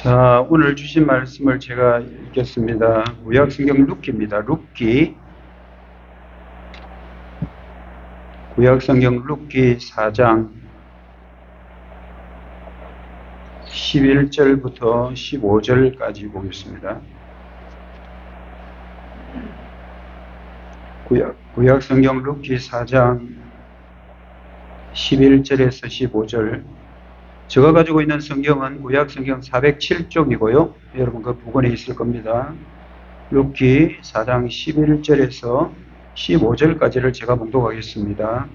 자, 오늘 주신 말씀을 제가 읽겠습니다. 구약성경 룻기입니다. 구약성경 룻기 4장 11절부터 15절까지 보겠습니다. 구약성경 룻기 4장 11절에서 15절. 제가 가지고 있는 성경은 구약성경 407쪽이고요. 여러분 그 부근에 있을 겁니다. 룻기 4장 11절에서 15절까지를 제가 봉독하겠습니다.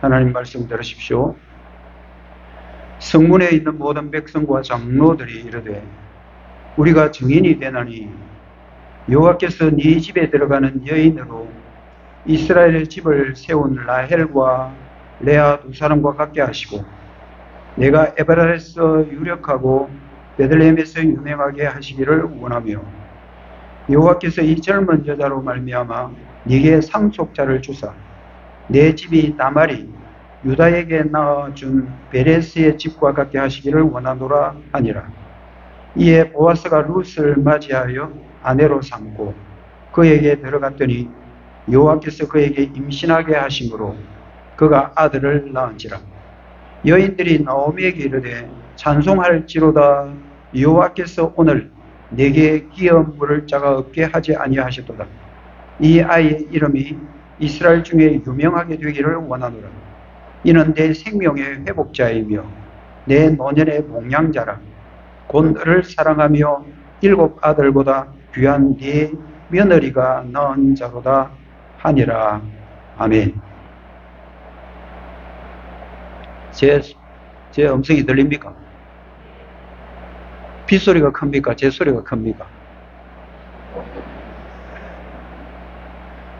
하나님 말씀 들으십시오. 성문에 있는 모든 백성과 장로들이 이르되 우리가 증인이 되나니 여호와께서 네 집에 들어가는 여인으로 이스라엘의 집을 세운 라헬과 레아 두 사람과 같게 하시고 내가 에브라에서 유력하고 베들레헴에서 유명하게 하시기를 원하며 여호와께서 이 젊은 여자로 말미암아 네게 상속자를 주사 내 집이 다말이 유다에게 낳아준 베레스의 집과 같게 하시기를 원하노라 하니라. 이에 보아스가 룻을 맞이하여 아내로 삼고 그에게 들어갔더니 여호와께서 그에게 임신하게 하심으로 그가 아들을 낳은지라. 여인들이 나오미에게 이르되 찬송할지로다. 여호와께서 오늘 내게 기어 물을 자가 없게 하지 아니하셨도다. 이 아이의 이름이 이스라엘 중에 유명하게 되기를 원하노라. 이는 내 생명의 회복자이며 내 노년의 목량자라. 곧 너를 사랑하며 7 아들보다 귀한 네 며느리가 낳은 자로다 하니라. 아멘. 제 음성이 들립니까? 빗소리가 큽니까? 제 소리가 큽니까?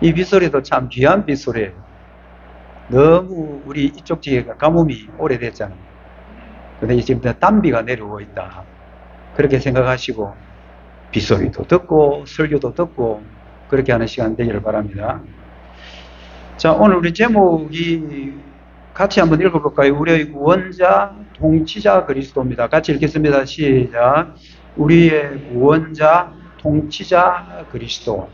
이 빗소리도 참 귀한 빗소리예요. 너무 우리 이쪽 지역가 가뭄이 오래됐잖아요. 근데 지금 단비가 내려오고 있다. 그렇게 생각하시고 빗소리도 듣고 설교도 듣고 그렇게 하는 시간 되기를 바랍니다. 자, 오늘 우리 제목이 같이 한번 읽어볼까요? 우리의 구원자, 통치자 그리스도입니다. 같이 읽겠습니다. 시작. 우리의 구원자, 통치자 그리스도.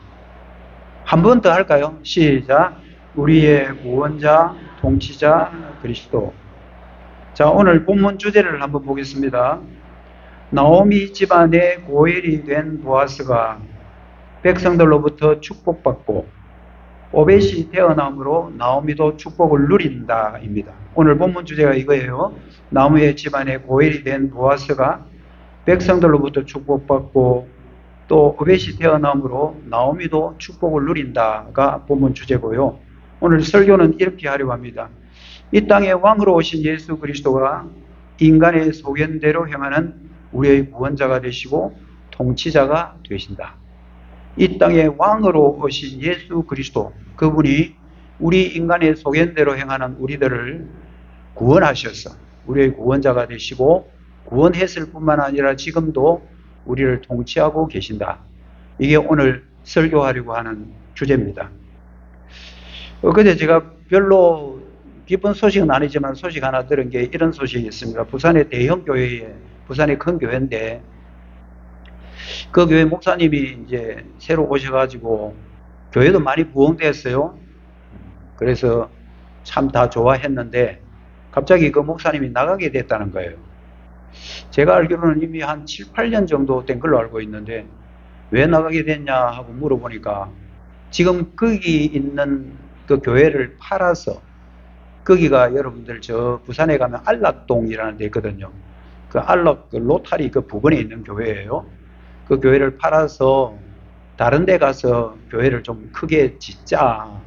한 번 더 할까요? 시작. 우리의 구원자, 통치자 그리스도. 자, 오늘 본문 주제를 한번 보겠습니다. 나오미 집안의 고엘이 된 보아스가 백성들로부터 축복받고 오벳이 태어남으로 나오미도 축복을 누린다입니다. 오늘 본문 주제가 이거예요. 나오미의 집안에 고엘이 된 보아스가 백성들로부터 축복받고 또 오벳이 태어남으로 나오미도 축복을 누린다가 본문 주제고요. 오늘 설교는 이렇게 하려고 합니다. 이 땅에 왕으로 오신 예수 그리스도가 인간의 소견대로 행하는 우리의 구원자가 되시고 통치자가 되신다. 이 땅에 왕으로 오신 예수 그리스도, 그분이 우리 인간의 소견대로 행하는 우리들을 구원하셔서 우리의 구원자가 되시고 구원했을 뿐만 아니라 지금도 우리를 통치하고 계신다. 이게 오늘 설교하려고 하는 주제입니다. 그때 제가 별로 기쁜 소식은 아니지만 소식 하나 들은 게 이런 소식이 있습니다. 부산의 대형 교회에, 부산의 큰 교회인데 그 교회 목사님이 이제 새로 오셔가지고 교회도 많이 부흥됐어요. 그래서 참 다 좋아했는데 갑자기 그 목사님이 나가게 됐다는 거예요. 제가 알기로는 이미 한 7, 8년 정도 된 걸로 알고 있는데 왜 나가게 됐냐 하고 물어보니까 지금 거기 있는 그 교회를 팔아서, 거기가 여러분들 저 부산에 가면 안락동이라는 데 있거든요. 그 안락 그 로타리 그 부근에 있는 교회예요. 그 교회를 팔아서 다른 데 가서 교회를 좀 크게 짓자.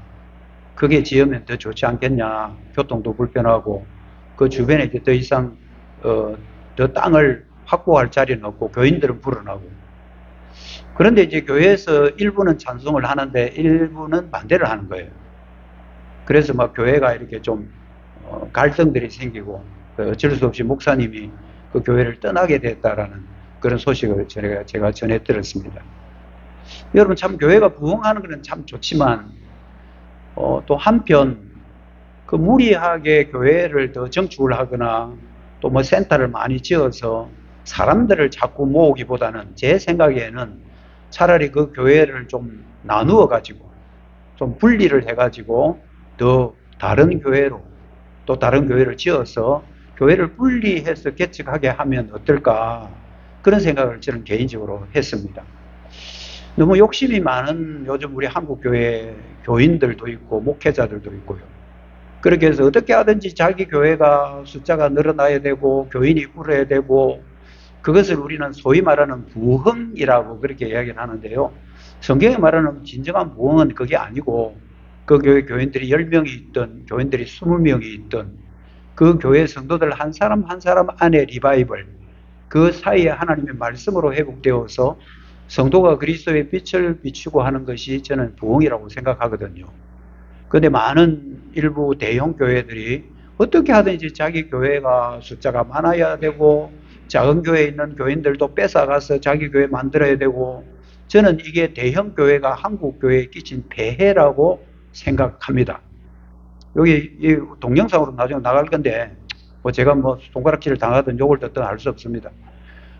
크게 지으면 더 좋지 않겠냐. 교통도 불편하고 그 주변에 이제 더 이상 더 땅을 확보할 자리는 없고 교인들은 불어나고. 그런데 이제 교회에서 일부는 찬송을 하는데 일부는 반대를 하는 거예요. 그래서 막 교회가 이렇게 좀 갈등들이 생기고 어쩔 수 없이 목사님이 그 교회를 떠나게 됐다라는 그런 소식을 제가 전해 들었습니다. 여러분 참 교회가 부흥하는 것은 참 좋지만 또 한편 그 무리하게 교회를 더 정축을 하거나 또 뭐 센터를 많이 지어서 사람들을 자꾸 모으기보다는 제 생각에는 차라리 그 교회를 좀 나누어 가지고 좀 분리를 해 가지고 더 다른 교회로 또 다른 교회를 지어서 교회를 분리해서 개척하게 하면 어떨까, 그런 생각을 저는 개인적으로 했습니다. 너무 욕심이 많은 요즘 우리 한국 교회 교인들도 있고 목회자들도 있고요. 그렇게 해서 어떻게 하든지 자기 교회가 숫자가 늘어나야 되고 교인이 불어야 되고, 그것을 우리는 소위 말하는 부흥이라고 그렇게 이야기를 하는데요. 성경에 말하는 진정한 부흥은 그게 아니고, 그 교회 교인들이 10명이 있든 교인들이 20명이 있든 그 교회 성도들 한 사람 한 사람 안에 리바이벌, 그 사이에 하나님의 말씀으로 회복되어서 성도가 그리스도의 빛을 비추고 하는 것이 저는 부흥이라고 생각하거든요. 그런데 많은 일부 대형 교회들이 어떻게 하든지 자기 교회가 숫자가 많아야 되고 작은 교회에 있는 교인들도 뺏어가서 자기 교회 만들어야 되고, 저는 이게 대형 교회가 한국 교회에 끼친 폐해라고 생각합니다. 여기 이 동영상으로 나중에 나갈 건데 뭐 제가 뭐 손가락질을 당하든 욕을 듣든 알 수 없습니다.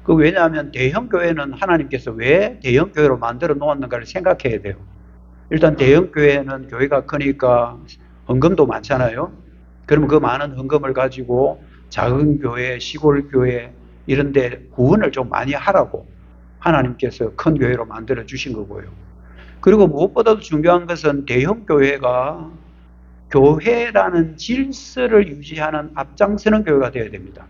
왜냐하면 대형 교회는 하나님께서 왜 대형 교회로 만들어 놓았는가를 생각해야 돼요. 일단 대형 교회는 교회가 크니까 헌금도 많잖아요. 그러면 그 많은 헌금을 가지고 작은 교회, 시골 교회 이런 데 후원을 좀 많이 하라고 하나님께서 큰 교회로 만들어 주신 거고요. 그리고 무엇보다도 중요한 것은 대형 교회가 교회라는 질서를 유지하는 앞장서는 교회가 되어야 됩니다.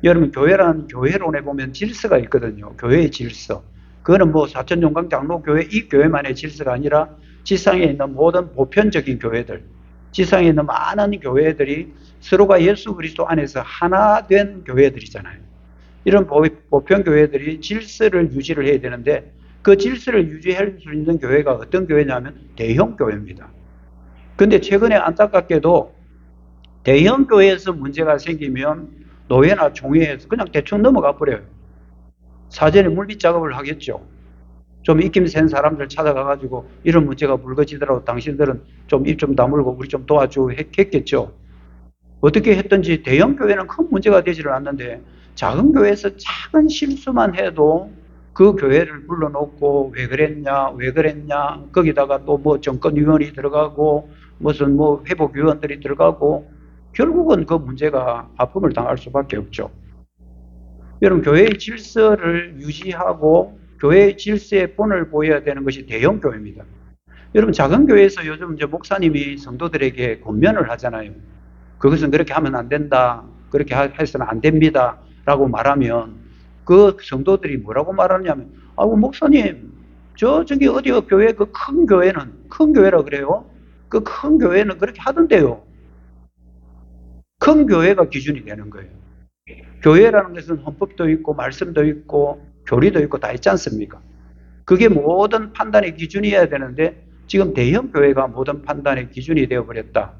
여러분, 교회라는 교회론에 보면 질서가 있거든요. 교회의 질서. 그거는 뭐 사천종강 장로교회 이 교회만의 질서가 아니라 지상에 있는 모든 보편적인 교회들, 지상에 있는 많은 교회들이 서로가 예수 그리스도 안에서 하나 된 교회들이잖아요. 이런 보편 교회들이 질서를 유지를 해야 되는데, 그 질서를 유지할 수 있는 교회가 어떤 교회냐면 대형 교회입니다. 근데 최근에 안타깝게도 대형 교회에서 문제가 생기면 노회나 총회에서 그냥 대충 넘어가 버려요. 사전에 물밑 작업을 하겠죠. 좀 입김 센 사람들 찾아가가지고 이런 문제가 불거지더라도 당신들은 좀 입 좀 다물고 우리 좀 도와주고 했겠죠. 어떻게 했든지 대형 교회는 큰 문제가 되지를 않는데, 작은 교회에서 작은 실수만 해도 그 교회를 불러놓고 왜 그랬냐, 왜 그랬냐, 거기다가 또 뭐 정권위원이 들어가고 무슨 뭐 회복위원들이 들어가고 결국은 그 문제가 아픔을 당할 수밖에 없죠. 여러분, 교회의 질서를 유지하고 교회의 질서의 본을 보여야 되는 것이 대형 교회입니다. 여러분, 작은 교회에서 요즘 이제 목사님이 성도들에게 권면을 하잖아요. 그것은 그렇게 하면 안 된다, 그렇게 해서는 안 됩니다 라고 말하면 그 성도들이 뭐라고 말하냐면, 아이고 목사님, 저기 어디 교회 그 큰 교회는, 큰 교회라 그래요? 그 큰 교회는 그렇게 하던데요. 큰 교회가 기준이 되는 거예요. 교회라는 것은 헌법도 있고 말씀도 있고 교리도 있고 다 있지 않습니까? 그게 모든 판단의 기준이어야 되는데 지금 대형 교회가 모든 판단의 기준이 되어버렸다.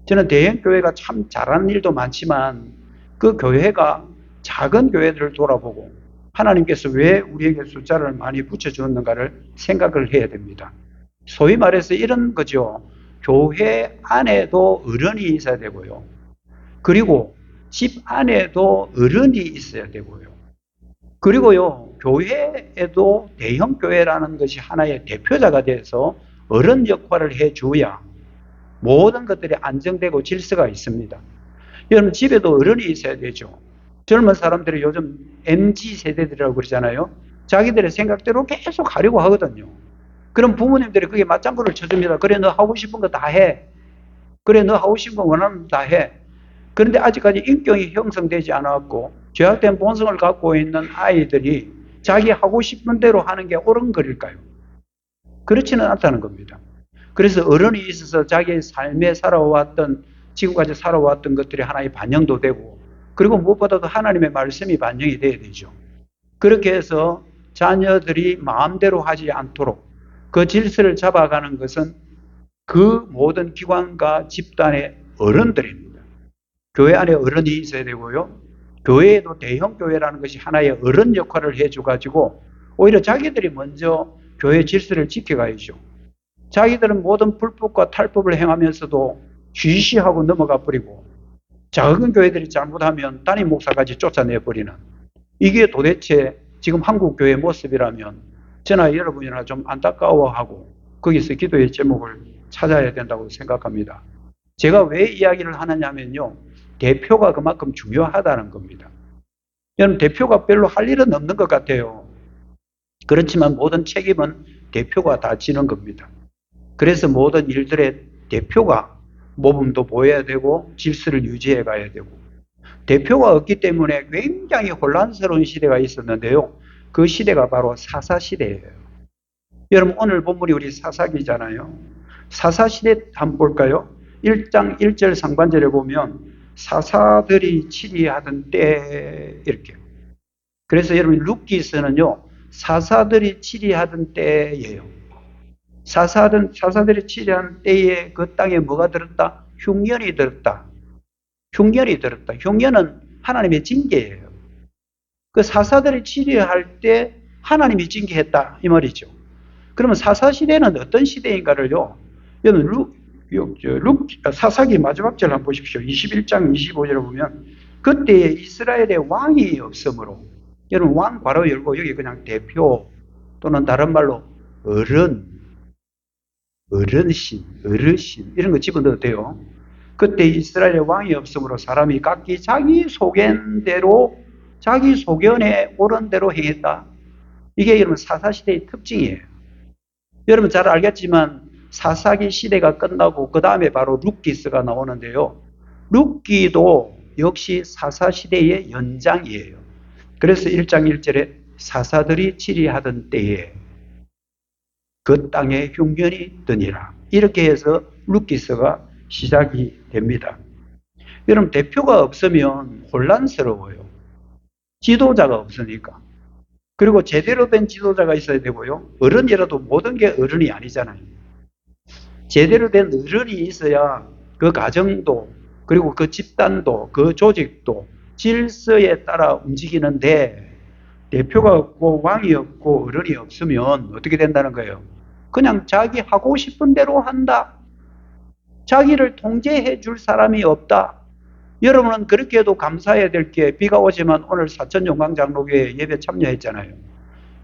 저는 대형 교회가 참 잘하는 일도 많지만 그 교회가 작은 교회들을 돌아보고 하나님께서 왜 우리에게 숫자를 많이 붙여주었는가를 생각을 해야 됩니다. 소위 말해서 이런 거죠. 교회 안에도 어른이 있어야 되고요. 그리고 집 안에도 어른이 있어야 되고요. 그리고요, 교회에도 대형 교회라는 것이 하나의 대표자가 돼서 어른 역할을 해줘야 모든 것들이 안정되고 질서가 있습니다. 여러분, 집에도 어른이 있어야 되죠. 젊은 사람들이 요즘 MZ 세대들이라고 그러잖아요. 자기들의 생각대로 계속 하려고 하거든요. 그럼 부모님들이 그게 맞장구를 쳐줍니다. 그래, 너 하고 싶은 거 다 해. 그래, 너 하고 싶은 거 원하는 거 다 해. 그런데 아직까지 인격이 형성되지 않았고 죄악된 본성을 갖고 있는 아이들이 자기 하고 싶은 대로 하는 게 옳은 거일까요? 그렇지는 않다는 겁니다. 그래서 어른이 있어서 자기의 삶에 살아왔던, 지금까지 살아왔던 것들이 하나의 반영도 되고, 그리고 무엇보다도 하나님의 말씀이 반영이 돼야 되죠. 그렇게 해서 자녀들이 마음대로 하지 않도록 그 질서를 잡아가는 것은 그 모든 기관과 집단의 어른들입니다. 교회 안에 어른이 있어야 되고요. 교회에도 대형 교회라는 것이 하나의 어른 역할을 해줘가지고 오히려 자기들이 먼저 교회 질서를 지켜가야죠. 자기들은 모든 불법과 탈법을 행하면서도 쉬쉬하고 넘어가 버리고 작은 교회들이 잘못하면 담임 목사까지 쫓아내버리는 이게 도대체 지금 한국교회 모습이라면 저나 여러분이나 좀 안타까워하고 거기서 기도의 제목을 찾아야 된다고 생각합니다. 제가 왜 이야기를 하느냐면요. 대표가 그만큼 중요하다는 겁니다. 여러분, 대표가 별로 할 일은 없는 것 같아요. 그렇지만 모든 책임은 대표가 다 지는 겁니다. 그래서 모든 일들의 대표가 모범도 보여야 되고 질서를 유지해 가야 되고, 대표가 없기 때문에 굉장히 혼란스러운 시대가 있었는데요. 그 시대가 바로 사사시대예요. 여러분, 오늘 본문이 우리 사사기잖아요. 사사시대 한번 볼까요? 1장 1절 상반절에 보면 사사들이 치리하던 때 이렇게. 그래서 여러분 룻기서는요. 사사들이 치리하던 때예요. 사사들이 치리하는 때에 그 땅에 뭐가 들었다? 흉년이 들었다. 흉년이 들었다. 흉년은 하나님의 징계예요. 그 사사들이 치리할 때 하나님이 징계했다 이 말이죠. 그러면 사사시대는 어떤 시대인가를요. 여러분 사사기 마지막 절 한번 보십시오. 21장 25절에 보면 그때에 이스라엘의 왕이 없으므로, 여러분 왕 괄호 열고 여기 그냥 대표 또는 다른 말로 어르신 이런 거 집어넣어도 돼요. 그때 이스라엘의 왕이 없으므로 사람이 각기 자기 소견대로 자기 소견에 옳은 대로 행했다. 이게 여러분 사사시대의 특징이에요. 여러분 잘 알겠지만 사사기 시대가 끝나고 그 다음에 바로 룻기스가 나오는데요. 룻기도 역시 사사시대의 연장이에요. 그래서 1장 1절에 사사들이 치리하던 때에 그 땅에 흉년이 드니라. 이렇게 해서 룻기스가 시작이 됩니다. 여러분 대표가 없으면 혼란스러워요. 지도자가 없으니까. 그리고 제대로 된 지도자가 있어야 되고요. 어른이라도 모든 게 어른이 아니잖아요. 제대로 된 어른이 있어야 그 가정도 그리고 그 집단도 그 조직도 질서에 따라 움직이는데, 대표가 없고 왕이 없고 어른이 없으면 어떻게 된다는 거예요? 그냥 자기 하고 싶은 대로 한다. 자기를 통제해 줄 사람이 없다. 여러분은 그렇게 해도 감사해야 될 게, 비가 오지만 오늘 사천용광장로교회 예배 참여했잖아요.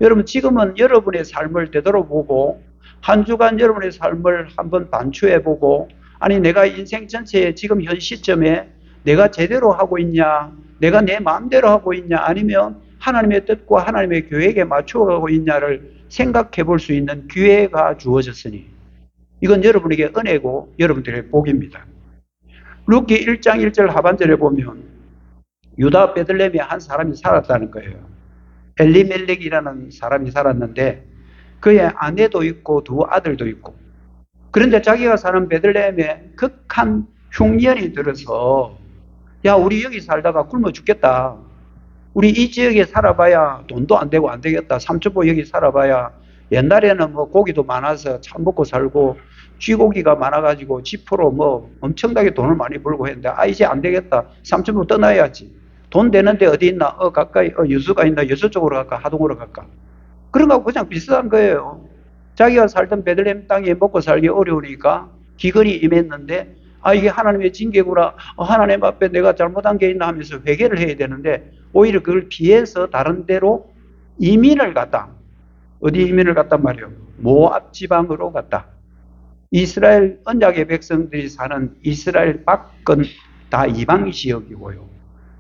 여러분 지금은 여러분의 삶을 되돌아보고 한 주간 여러분의 삶을 한번 반추해보고, 아니 내가 인생 전체에 지금 현 시점에 내가 제대로 하고 있냐, 내가 내 마음대로 하고 있냐, 아니면 하나님의 뜻과 하나님의 계획에 맞추어가고 있냐를 생각해 볼 수 있는 기회가 주어졌으니 이건 여러분에게 은혜고 여러분들의 복입니다. 룻기 1장 1절 하반절에 보면 유다 베들레헴에 한 사람이 살았다는 거예요. 엘리멜렉이라는 사람이 살았는데 그의 아내도 있고 두 아들도 있고, 그런데 자기가 사는 베들레헴에 극한 흉년이 들어서 야 우리 여기 살다가 굶어 죽겠다. 우리 이 지역에 살아봐야 돈도 안 되고 안 되겠다. 삼천포 여기 살아봐야 옛날에는 뭐 고기도 많아서 참 먹고 살고 쥐고기가 많아가지고 지포로 뭐 엄청나게 돈을 많이 벌고 했는데 이제 안 되겠다. 삼천포 떠나야지. 돈 되는데 어디 있나? 가까이 여수가 있나? 여수 쪽으로 갈까? 하동으로 갈까? 그런 거하고 그냥 비슷한 거예요. 자기가 살던 베들레헴 땅에 먹고 살기 어려우니까 기근이 임했는데 이게 하나님의 징계구나. 하나님 앞에 내가 잘못한 게 있나 하면서 회개를 해야 되는데 오히려 그걸 피해서 다른 데로 이민을 갔다. 어디 이민을 갔단 말이에요? 모압 지방으로 갔다. 이스라엘 언약의 백성들이 사는 이스라엘 밖은 다 이방 지역이고요.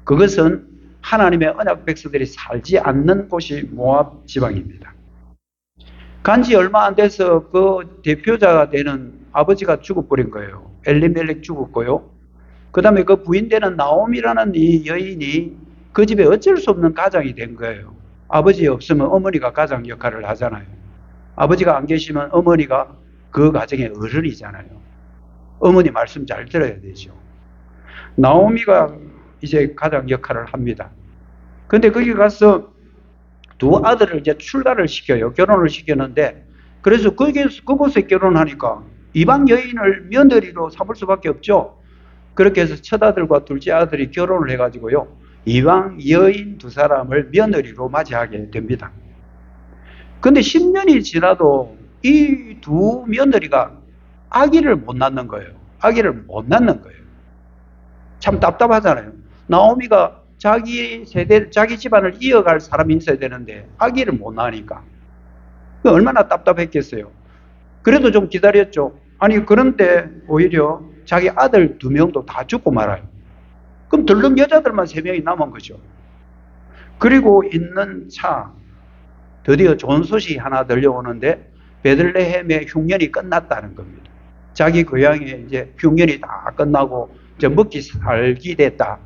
그것은 하나님의 언약 백성들이 살지 않는 곳이 모압 지방입니다. 간지 얼마 안 돼서 그 대표자가 되는 아버지가 죽어버린 거예요. 엘리멜렉 죽었고요. 그 다음에 그 부인 되는 나옴이라는 이 여인이 그 집에 어쩔 수 없는 가장이 된 거예요. 아버지 없으면 어머니가 가장 역할을 하잖아요. 아버지가 안 계시면 어머니가 그 가정의 어른이잖아요. 어머니 말씀 잘 들어야 되죠. 나오미가 이제 가장 역할을 합니다. 근데 거기 가서 두 아들을 이제 출가를 시켜요. 결혼을 시켰는데, 그래서 그곳에 결혼하니까 이방 여인을 며느리로 삼을 수밖에 없죠. 그렇게 해서 첫 아들과 둘째 아들이 결혼을 해가지고요. 이방 여인 두 사람을 며느리로 맞이하게 됩니다. 근데 10년이 지나도 이 두 며느리가 아기를 못 낳는 거예요. 아기를 못 낳는 거예요. 참 답답하잖아요. 나오미가 자기 세대, 자기 집안을 이어갈 사람이 있어야 되는데 아기를 못 낳으니까 얼마나 답답했겠어요. 그래도 좀 기다렸죠. 아니 그런데 오히려 자기 아들 2명도 다 죽고 말아요. 그럼 들른 여자들만 3명이 남은 거죠. 그리고 있는 차 드디어 좋은 소식이 하나 들려오는데 베들레헴의 흉년이 끝났다는 겁니다. 자기 고향에 이제 흉년이 다 끝나고 이제 먹기 살기 됐다.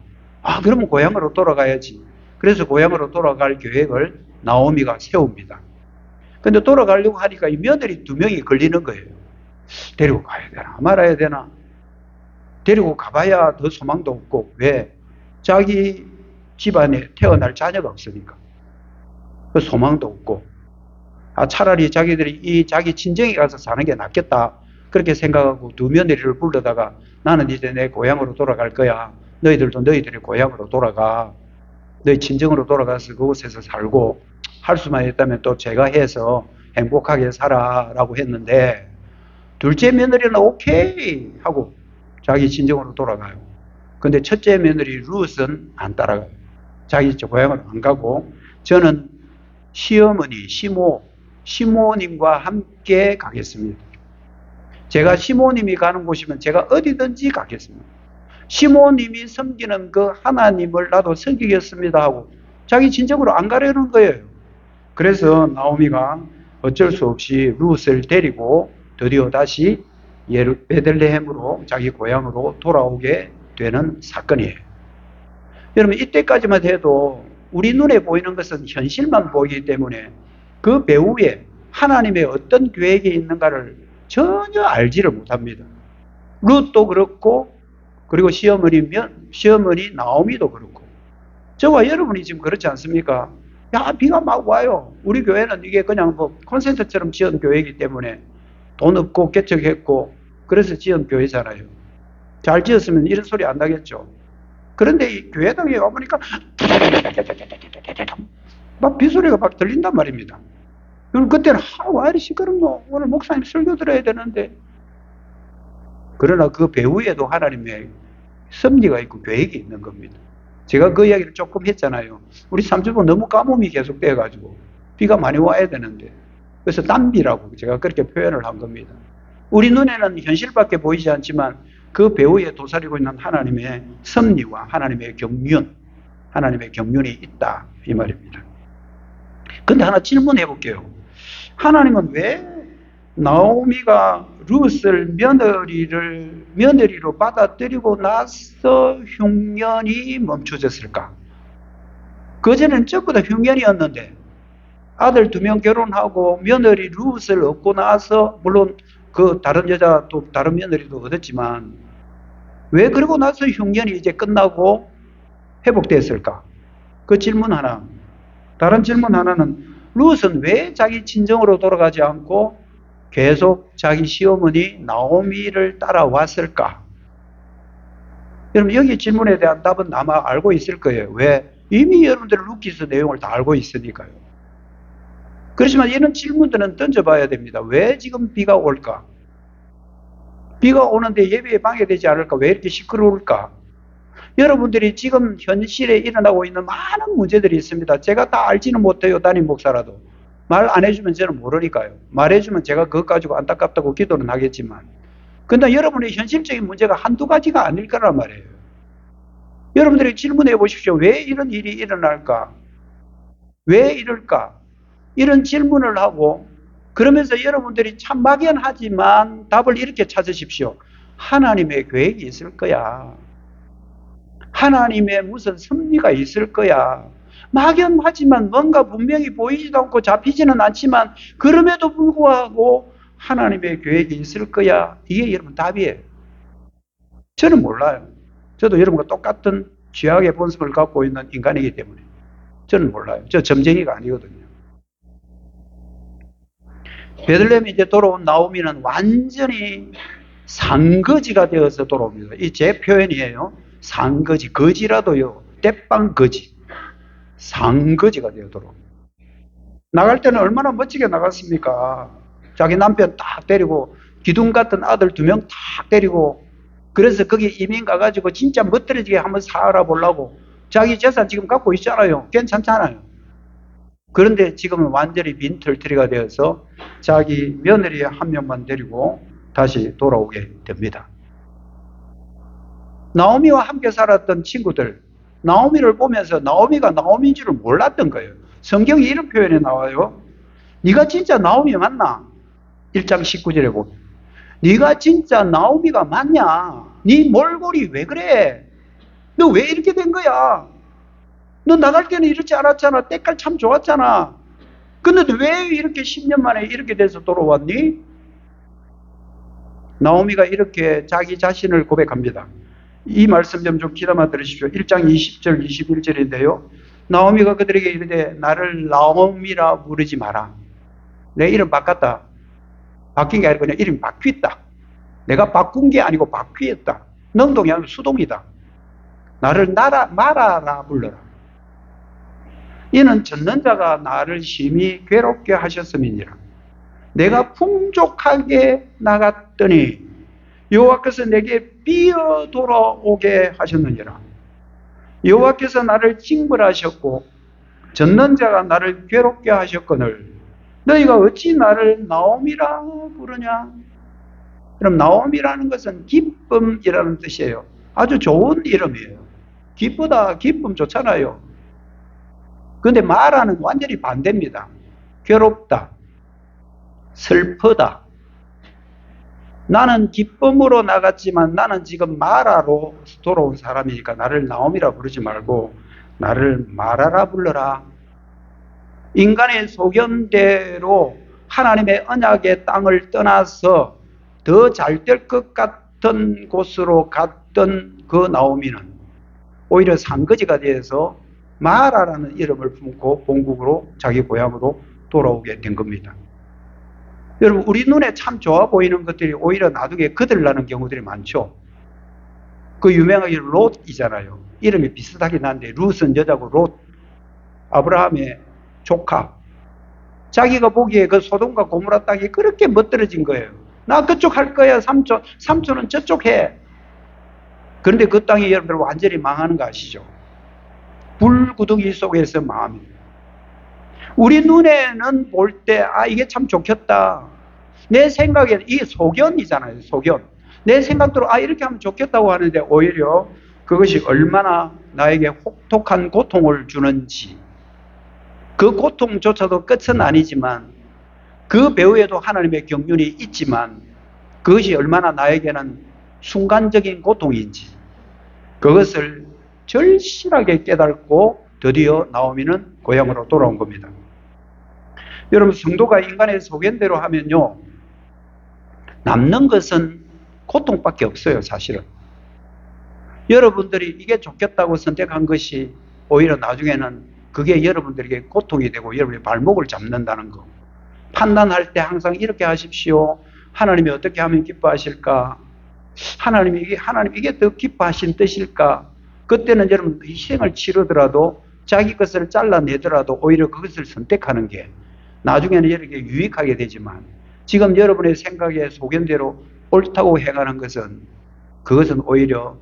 아, 그러면 고향으로 돌아가야지. 그래서 고향으로 돌아갈 계획을 나오미가 세웁니다. 근데 돌아가려고 하니까 이 며느리 2명이 걸리는 거예요. 데리고 가야 되나 말아야 되나. 데리고 가봐야 더 소망도 없고. 왜? 자기 집안에 태어날 자녀가 없으니까. 그 소망도 없고. 아, 차라리 자기들이 이 자기 친정에 가서 사는 게 낫겠다. 그렇게 생각하고 2 며느리를 불러다가 나는 이제 내 고향으로 돌아갈 거야. 너희들도 너희들의 고향으로 돌아가. 너희 친정으로 돌아가서 그곳에서 살고 할 수만 있다면 또 제가 해서 행복하게 살아라고 했는데 둘째 며느리는 오케이 하고 자기 친정으로 돌아가요. 근데 첫째 며느리 룻은 안 따라가요. 자기 고향으로 안 가고 저는 시어머니, 시모님과 함께 가겠습니다. 제가 시모님이 가는 곳이면 제가 어디든지 가겠습니다. 시모님이 섬기는 그 하나님을 나도 섬기겠습니다 하고 자기 친정으로 안 가려는 거예요. 그래서 나오미가 어쩔 수 없이 룻을 데리고 드디어 다시 베들레헴으로 자기 고향으로 돌아오게 되는 사건이에요. 여러분 이때까지만 해도 우리 눈에 보이는 것은 현실만 보이기 때문에 그 배후에 하나님의 어떤 계획이 있는가를 전혀 알지를 못합니다. 룻도 그렇고 그리고 시어머니 나오미도 그렇고 저와 여러분이 지금 그렇지 않습니까? 야, 비가 막 와요. 우리 교회는 이게 그냥 뭐 콘센트처럼 지은 교회이기 때문에 돈 없고 개척했고 그래서 지은 교회잖아요. 잘 지었으면 이런 소리 안 나겠죠. 그런데 이 교회당에 와보니까 막 빗소리가 막 들린단 말입니다. 그리고 그때는 와 이리 시끄럽노. 오늘 목사님 설교 들어야 되는데. 그러나 그 배후에도 하나님의 섭리가 있고 계획이 있는 겁니다. 제가 그 이야기를 조금 했잖아요. 우리 삼주부 너무 가뭄이 계속돼가지고 비가 많이 와야 되는데 그래서 단비라고 제가 그렇게 표현을 한 겁니다. 우리 눈에는 현실밖에 보이지 않지만 그 배후에 도사리고 있는 하나님의 섭리와 하나님의 경륜이 있다 이 말입니다. 근데 하나 질문해 볼게요. 하나님은 왜 나오미가 룻을 며느리로 받아들이고 나서 흉년이 멈춰졌을까? 그전에는 전부 다 흉년이었는데 아들 2명 결혼하고 며느리 룻을 얻고 나서 물론 그 다른 여자 또 다른 며느리도 얻었지만 왜 그러고 나서 흉년이 이제 끝나고 회복됐을까? 그 질문 하나. 다른 질문 하나는 룻은 왜 자기 친정으로 돌아가지 않고 계속 자기 시어머니 나오미를 따라왔을까? 여러분 여기 질문에 대한 답은 아마 알고 있을 거예요. 왜? 이미 여러분들 루키스 내용을 다 알고 있으니까요. 그렇지만 이런 질문들은 던져봐야 됩니다. 왜 지금 비가 올까? 비가 오는데 예배에 방해되지 않을까? 왜 이렇게 시끄러울까? 여러분들이 지금 현실에 일어나고 있는 많은 문제들이 있습니다. 제가 다 알지는 못해요. 담임 목사라도. 말 안 해주면 저는 모르니까요. 말해주면 제가 그것 가지고 안타깝다고 기도는 하겠지만. 근데 여러분의 현실적인 문제가 한두 가지가 아닐 거란 말이에요. 여러분들이 질문해 보십시오. 왜 이런 일이 일어날까? 왜 이럴까? 이런 질문을 하고 그러면서 여러분들이 참 막연하지만 답을 이렇게 찾으십시오. 하나님의 계획이 있을 거야. 하나님의 무슨 섭리가 있을 거야. 막연하지만 뭔가 분명히 보이지도 않고 잡히지는 않지만 그럼에도 불구하고 하나님의 계획이 있을 거야. 이게 여러분 답이에요. 저는 몰라요. 저도 여러분과 똑같은 죄악의 본성을 갖고 있는 인간이기 때문에 저는 몰라요. 저 점쟁이가 아니거든요. 베들레헴에 이제 돌아온 나오미는 완전히 상거지가 되어서 돌아옵니다. 이 제 표현이에요. 상거지, 거지라도요. 떼빵 거지. 상거지가 되어 돌아옵니다. 나갈 때는 얼마나 멋지게 나갔습니까? 자기 남편 딱 데리고 기둥 같은 아들 2명 딱 데리고 그래서 거기 이민 가가지고 진짜 멋들어지게 한번 살아보려고 자기 재산 지금 갖고 있잖아요. 괜찮잖아요. 그런데 지금은 완전히 빈털터리가 되어서 자기 며느리 한 명만 데리고 다시 돌아오게 됩니다. 나오미와 함께 살았던 친구들, 나오미를 보면서 나오미가 나오미인 줄을 몰랐던 거예요. 성경에 이런 표현이 나와요. 네가 진짜 나오미 맞나? 1장 19절에 보면 네가 진짜 나오미가 맞냐? 네 몰골이 왜 그래? 너 왜 이렇게 된 거야? 너 나갈 때는 이렇지 않았잖아. 때깔 참 좋았잖아. 근데 왜 이렇게 10년 만에 이렇게 돼서 돌아왔니? 나오미가 이렇게 자기 자신을 고백합니다. 이 말씀 좀 귀담아 들으십시오. 1장 20절 21절인데요. 나오미가 그들에게 이르되 나를 나오미라 부르지 마라. 내 이름 바꿨다. 바뀐 게 아니고 그냥 이름이 바뀌었다. 내가 바꾼 게 아니고 바뀌었다. 능동이 아니고 수동이다. 나를 마라라 불러라. 이는 젖는 자가 나를 심히 괴롭게 하셨음이니라. 내가 풍족하게 나갔더니 여호와께서 내게 비어 돌아오게 하셨느니라. 여호와께서 나를 징벌하셨고 젖는 자가 나를 괴롭게 하셨거늘 너희가 어찌 나를 나오미라 부르냐? 그럼 나오미라는 것은 기쁨이라는 뜻이에요. 아주 좋은 이름이에요. 기쁘다, 기쁨 좋잖아요. 그런데 마라는 완전히 반대입니다. 괴롭다, 슬프다. 나는 기쁨으로 나갔지만 나는 지금 마라로 돌아온 사람이니까 나를 나오미라 부르지 말고 나를 마라라 불러라. 인간의 소견대로 하나님의 언약의 땅을 떠나서 더 잘 될 것 같은 곳으로 갔던 그 나오미는 오히려 산거지가 되어서 마라라는 이름을 품고 본국으로 자기 고향으로 돌아오게 된 겁니다. 여러분 우리 눈에 참 좋아 보이는 것들이 오히려 나중에 거들나는 경우들이 많죠. 그 유명한 롯이잖아요. 이름이 비슷하긴 한데 룻은 여자고 롯, 아브라함의 조카. 자기가 보기에 그 소돔과 고모라 땅이 그렇게 멋들어진 거예요. 나 그쪽 할 거야 삼촌. 삼촌은 저쪽 해. 그런데 그 땅이 여러분들 완전히 망하는 거 아시죠? 불구덩이 속에서 망합니다. 우리 눈에는 볼 때 이게 참 좋겠다. 내 생각에는 이게 소견이잖아요. 소견. 내 생각대로 이렇게 하면 좋겠다고 하는데 오히려 그것이 얼마나 나에게 혹독한 고통을 주는지 그 고통조차도 끝은 아니지만 그 배후에도 하나님의 경륜이 있지만 그것이 얼마나 나에게는 순간적인 고통인지 그것을 절실하게 깨닫고 드디어 나오미는 고향으로 돌아온 겁니다. 여러분 성도가 인간의 소견대로 하면요 남는 것은 고통밖에 없어요. 사실은 여러분들이 이게 좋겠다고 선택한 것이 오히려 나중에는 그게 여러분들에게 고통이 되고 여러분의 발목을 잡는다는 거. 판단할 때 항상 이렇게 하십시오. 하나님이 어떻게 하면 기뻐하실까? 하나님 이게 더 기뻐하신 뜻일까? 그때는 여러분 희생을 치르더라도 자기 것을 잘라내더라도 오히려 그것을 선택하는 게 나중에는 여러분에게 유익하게 되지만 지금 여러분의 생각의 소견대로 옳다고 행하는 것은 그것은 오히려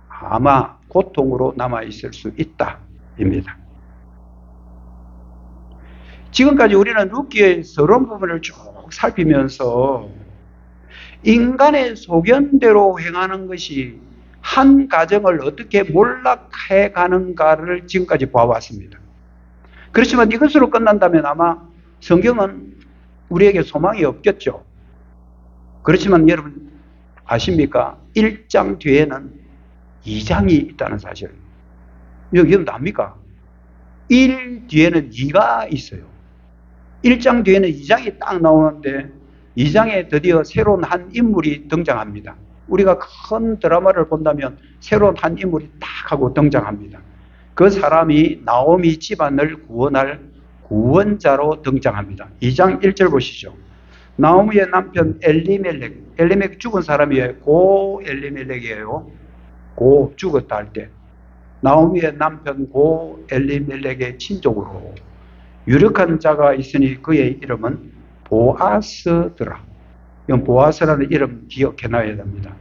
아마 고통으로 남아있을 수 있다 입니다. 지금까지 우리는 룻기의 서론 부분을 쭉 살피면서 인간의 소견대로 행하는 것이 한 가정을 어떻게 몰락해 가는가를 지금까지 봐왔습니다. 그렇지만 이것으로 끝난다면 아마 성경은 우리에게 소망이 없겠죠. 그렇지만 여러분 아십니까? 1장 뒤에는 2장이 있다는 사실. 여러분 압니까? 1 뒤에는 2가 있어요. 1장 뒤에는 2장이 딱 나오는데 2장에 드디어 새로운 한 인물이 등장합니다. 우리가 큰 드라마를 본다면 새로운 한 인물이 딱 하고 등장합니다. 그 사람이 나오미 집안을 구원할 구원자로 등장합니다. 2장 1절 보시죠. 나오미의 남편 엘리멜렉 죽은 사람이에요. 고 엘리멜렉이에요. 고 죽었다 할 때 나오미의 남편 고 엘리멜렉의 친족으로 유력한 자가 있으니 그의 이름은 보아스더라. 이건 보아스라는 이름 기억해놔야 됩니다.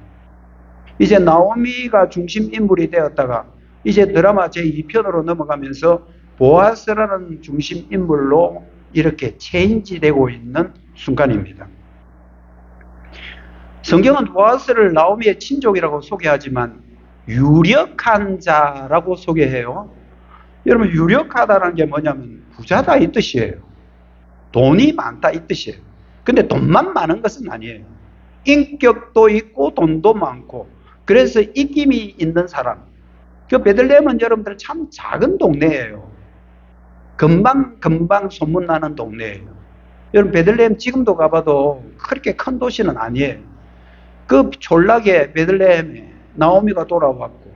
이제 나오미가 중심 인물이 되었다가 이제 드라마 제2편으로 넘어가면서 보아스라는 중심 인물로 이렇게 체인지되고 있는 순간입니다. 성경은 보아스를 나오미의 친족이라고 소개하지만 유력한 자라고 소개해요. 여러분, 유력하다는 게 뭐냐면 부자다 이 뜻이에요. 돈이 많다 이 뜻이에요. 근데 돈만 많은 것은 아니에요. 인격도 있고 돈도 많고, 그래서 입김이 있는 사람. 그 베들레헴은 여러분들 참 작은 동네예요. 금방 소문나는 동네예요. 여러분, 베들레헴 지금도 가봐도 그렇게 큰 도시는 아니에요. 그 촌락에 베들레헴에 나오미가 돌아왔고,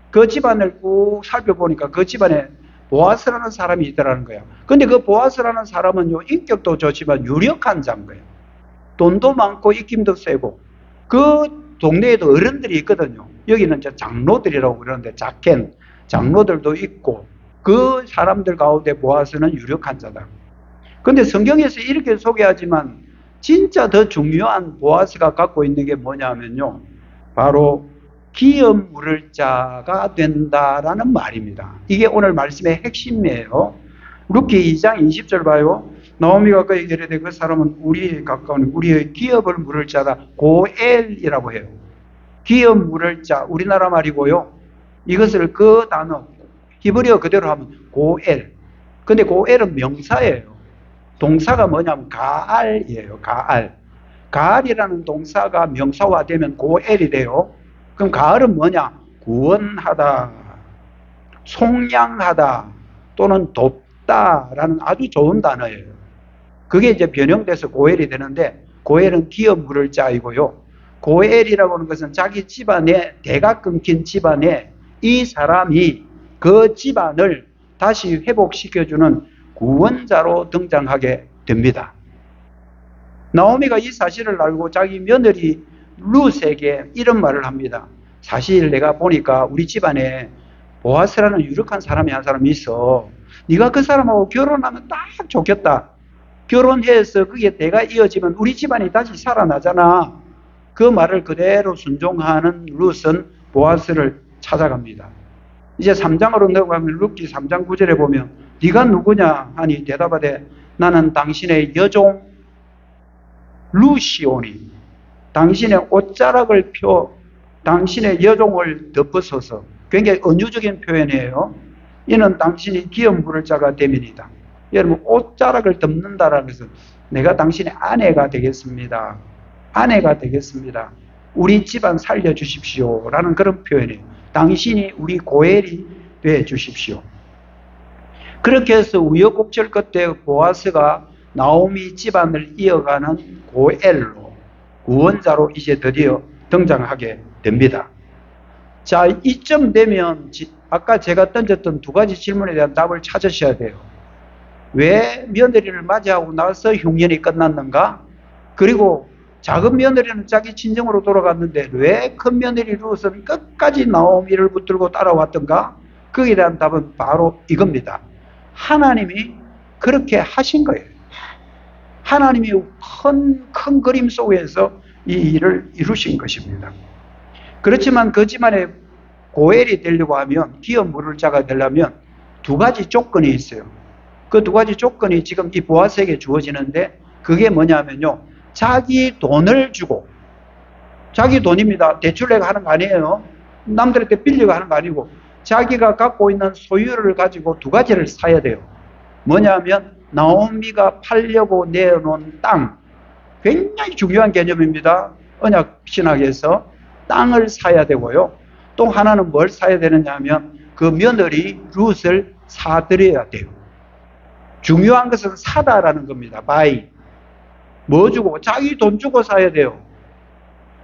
그 집안을 꾹 살펴보니까 그 집안에 보아스라는 사람이 있더라는 거야. 근데 그 보아스라는 사람은요, 인격도 좋지만 유력한 자인 거예요. 돈도 많고 입김도 세고, 그 동네에도 어른들이 있거든요. 여기는 이제 장로들이라고 그러는데, 자켄 장로들도 있고, 그 사람들 가운데 보아스는 유력한 자다. 근데 성경에서 이렇게 소개하지만 진짜 더 중요한 보아스가 갖고 있는 게 뭐냐면요, 바로 기업 물을 자가 된다라는 말입니다. 이게 오늘 말씀의 핵심이에요. 룻기 2장 20절 봐요. 나오미가 그에게 이르되 그 사람은 우리에 가까운 우리의 기업을 물을 자다. 고엘이라고 해요. 기업 물을 자, 우리나라 말이고요. 이것을 그 단어 히브리어 그대로 하면 고엘. 근데 고엘은 명사예요. 동사가 뭐냐면 가알이에요. 가알. 가알이라는 동사가 명사화되면 고엘이 돼요. 그럼 가을은 뭐냐? 구원하다, 속량하다, 또는 돕다라는 아주 좋은 단어예요. 그게 이제 변형돼서 고엘이 되는데, 고엘은 기업 물을 자이고요. 고엘이라고 하는 것은 자기 집안에, 대가 끊긴 집안에 이 사람이 그 집안을 다시 회복시켜주는 구원자로 등장하게 됩니다. 나오미가 이 사실을 알고 자기 며느리 룻에게 이런 말을 합니다. 사실 내가 보니까 우리 집안에 보아스라는 유력한 사람이 한 사람이 있어. 네가 그 사람하고 결혼하면 딱 좋겠다. 결혼해서 그게 대가 이어지면 우리 집안이 다시 살아나잖아. 그 말을 그대로 순종하는 룻은 보아스를 찾아갑니다. 이제 3장으로 넘어가면 룻기 3장 9절에 보면 네가 누구냐 하니 대답하되 나는 당신의 여종 룻이오니 당신의 옷자락을 펴 당신의 여종을 덮으소서. 굉장히 은유적인 표현이에요. 이는 당신이 기업 물을 자가 됨이니이다. 여러분, 옷자락을 덮는다라는 것은 내가 당신의 아내가 되겠습니다. 아내가 되겠습니다. 우리 집안 살려주십시오 라는 그런 표현이에요. 당신이 우리 고엘이 돼 주십시오. 그렇게 해서 우여곡절 끝에 보아스가 나오미 집안을 이어가는 고엘로, 구원자로 이제 드디어 등장하게 됩니다. 자, 이쯤 되면 아까 제가 던졌던 두 가지 질문에 대한 답을 찾으셔야 돼요. 왜 며느리를 맞이하고 나서 흉년이 끝났는가? 그리고 작은 며느리는 자기 친정으로 돌아갔는데 왜 큰 며느리 룻은 끝까지 나오미를 붙들고 따라왔던가? 거기에 대한 답은 바로 이겁니다. 하나님이 그렇게 하신 거예요. 하나님이 큰 그림 속에서 이 일을 이루신 것입니다. 그렇지만 그 집안에 고엘이 되려고 하면, 기업 물을 자가 되려면 두 가지 조건이 있어요. 그 두 가지 조건이 지금 이 보아스에게 주어지는데, 그게 뭐냐면요, 자기 돈을 주고, 자기 돈입니다. 대출 내가 하는 거 아니에요. 남들한테 빌리고 하는 거 아니고 자기가 갖고 있는 소유를 가지고 두 가지를 사야 돼요. 뭐냐면 나오미가 팔려고 내어놓은 땅, 굉장히 중요한 개념입니다. 언약 신학에서 땅을 사야 되고요. 또 하나는 뭘 사야 되느냐 하면 그 며느리 룻을 사드려야 돼요. 중요한 것은 사다라는 겁니다. buy. 뭐 주고? 자기 돈 주고 사야 돼요.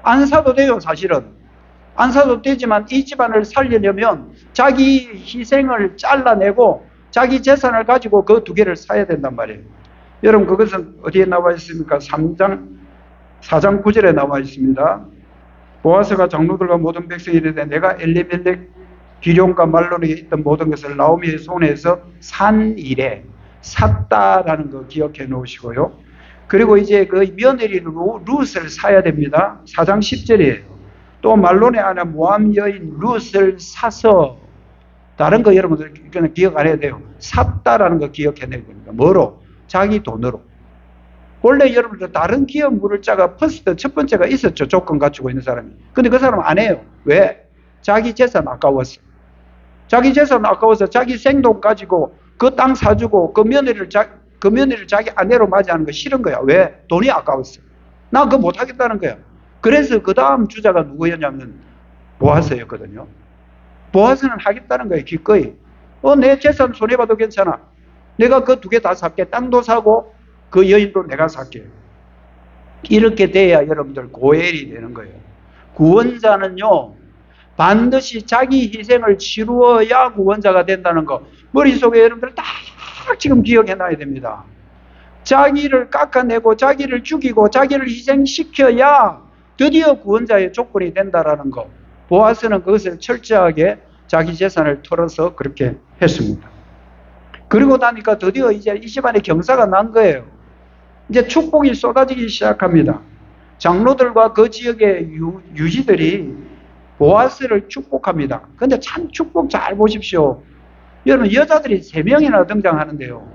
안 사도 돼요, 사실은. 안 사도 되지만 이 집안을 살리려면 자기 희생을 잘라내고 자기 재산을 가지고 그 두 개를 사야 된단 말이에요. 여러분, 그것은 어디에 나와 있습니까? 4장 9절에 나와 있습니다. 보아스가 장로들과 모든 백성이 이르되 내가 엘리멜렉 기럯과 말론에 있던 모든 것을 나오미의 손에서 산 이래 샀다라는 거 기억해 놓으시고요. 그리고 이제 그 며느리 룻을 사야 됩니다. 4장 10절이에요. 또 말론의 아내 모함 여인 룻을 사서 다른 거 여러분들 그냥 기억 안 해도 돼요. 샀다라는 거 기억해내야 됩니다. 뭐로? 자기 돈으로. 원래 여러분들 다른 기업 물을 자가 퍼스트 첫 번째가 있었죠. 조건 갖추고 있는 사람이. 근데 그 사람은 안 해요. 왜? 자기 재산 아까웠어. 자기 재산 아까워서 자기 생돈 가지고 그 땅 사주고 그 며느리를 자기 아내로 맞이하는 거 싫은 거야. 왜? 돈이 아까웠어. 나 그거 못 하겠다는 거야. 그래서 그 다음 주자가 누구였냐면 보아스였거든요. 보아스는 하겠다는 거예요. 기꺼이. 내 재산 손해봐도 괜찮아. 내가 그 두 개 다 살게. 땅도 사고 그 여인도 내가 살게. 이렇게 돼야 여러분들 고엘이 되는 거예요. 구원자는요, 반드시 자기 희생을 치루어야 구원자가 된다는 거 머릿속에 여러분들 딱 지금 기억해놔야 됩니다. 자기를 깎아내고 자기를 죽이고 자기를 희생시켜야 드디어 구원자의 조건이 된다라는 거. 보아스는 그것을 철저하게 자기 재산을 털어서 그렇게 했습니다. 그리고 나니까 드디어 이제 이 집안에 경사가 난 거예요. 이제 축복이 쏟아지기 시작합니다. 장로들과 그 지역의 유지들이 보아스를 축복합니다. 근데 참 축복 잘 보십시오. 여러분 여자들이 3명이나 등장하는데요.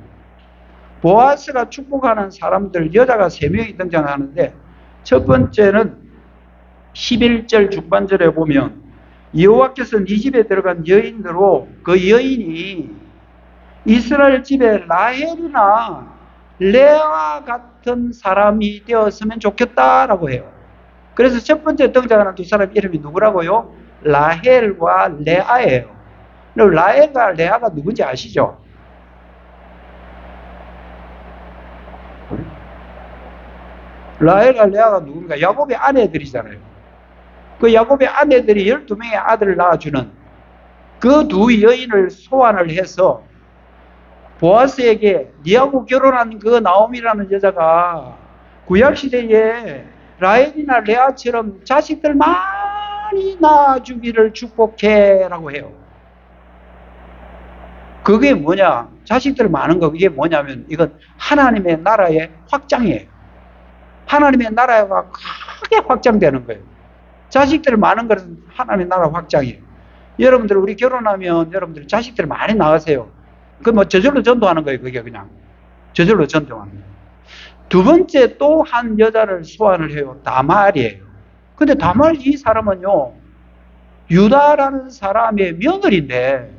보아스가 축복하는 사람들 여자가 3명이 등장하는데 첫 번째는 11절 중반절에 보면 여호와께서 네 집에 들어간 여인으로 그 여인이 이스라엘 집에 라헬이나 레아 같은 사람이 되었으면 좋겠다라고 해요. 그래서 첫 번째 등장하는 두 사람 이름이 누구라고요? 라헬과 레아예요. 라헬과 레아가 누군지 아시죠? 라헬과 레아가 누군가? 야곱의 아내들이잖아요. 그 야곱의 아내들이 12명의 아들을 낳아주는 그 두 여인을 소환을 해서 보아스에게 니하고 결혼한 그 나옴이라는 여자가 구약시대에 라헬이나 레아처럼 자식들 많이 낳아주기를 축복해 라고 해요. 그게 뭐냐? 자식들 많은 거 그게 뭐냐면 이건 하나님의 나라의 확장이에요. 하나님의 나라가 크게 확장되는 거예요. 자식들 많은 것은 하나님의 나라 확장이에요. 여러분들 우리 결혼하면 여러분들 자식들 많이 낳으세요. 그 뭐 저절로 전도하는 거예요. 그게 그냥 저절로 전도하는 거예요. 두 번째 또 한 여자를 소환을 해요. 다말이에요. 근데 다말 이 사람은요, 유다라는 사람의 며느리인데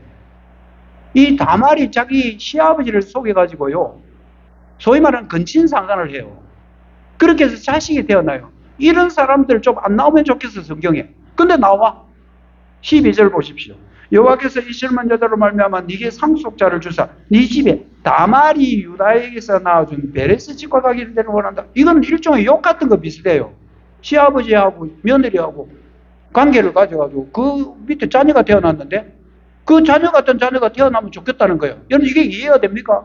이 다말이 자기 시아버지를 속여가지고요, 소위 말하는 근친상간을 해요. 그렇게 해서 자식이 태어나요. 이런 사람들 좀 안 나오면 좋겠어, 성경에. 근데 나와. 12절 보십시오. 여호와께서 이 젊은 여자로 말미암아 네게 상속자를 주사 네 집에 다말이 유다에게서 낳아준 베레스 집과 가기를 원한다. 이건 일종의 욕 같은 거 비슷해요. 시아버지하고 며느리하고 관계를 가져가지고 그 밑에 자녀가 태어났는데 그 자녀 같은 자녀가 태어나면 좋겠다는 거예요. 여러분 이게 이해가 됩니까?